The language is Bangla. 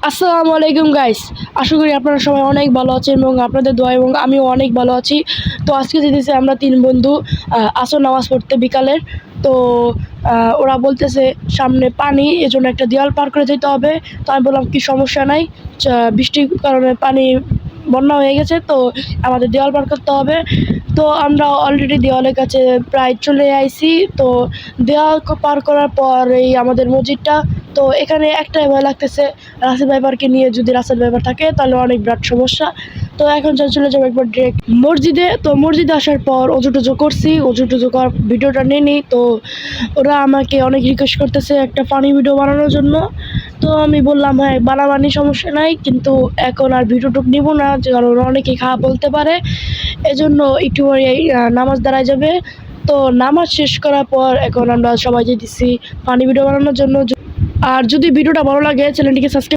আসসালামু আলাইকুম গাইস। আশা করি আপনারা সবাই অনেক ভালো আছেন এবং আপনাদের দোয়া এবং আমিও অনেক ভালো আছি। তো আজকে যেতেছি আমরা 3 বন্ধু আসর নামাজ পড়তে বিকালের। তো ওরা বলতেছে সামনে পানি, এজন্য একটা দেয়াল পার করে যেতে হবে। তো আমি বললাম কি সমস্যা নাই, বৃষ্টির কারণে পানি বন্যা হয়ে গেছে, তো আমাদের দেওয়াল পার করতে হবে। তো আমরা অলরেডি দেওয়ালের কাছে প্রায় চলে আইছি। তো দেওয়াল পার করার পর এই আমাদের মসজিদটা, তো এখানে একটাই ভয় লাগতেছে, রাসেল ভাইপারকে নিয়ে যদি রাসেল ভাইপার থাকে তাহলে অনেক বিরাট সমস্যা। তো এখন চলে যাবো একবার ডিরেক্ট মসজিদে। তো মসজিদে আসার পর অজু টজু করছি, অজু টজু করার ভিডিওটা নিয়ে নিই। তো ওরা আমাকে অনেক রিকোয়েস্ট করতেছে একটা ফানি ভিডিও বানানোর জন্য। তো আমি বললাম হ্যাঁ বানাবানি, সমস্যা নাই, কিন্তু এখন আর ভিডিওটুক নিব না, কারণ অনেকেই খারাপ বলতে পারে। এজন্য একটু পরে নামাজ দাঁড়ায় যাবে। তো নামাজ শেষ করার পর এখন আমরা সবাই যেতেছি ফানি ভিডিও বানানোর জন্য। আর যদি ভিডিওটা ভালো লাগে চ্যানেলটিকে সাবস্ক্রাইব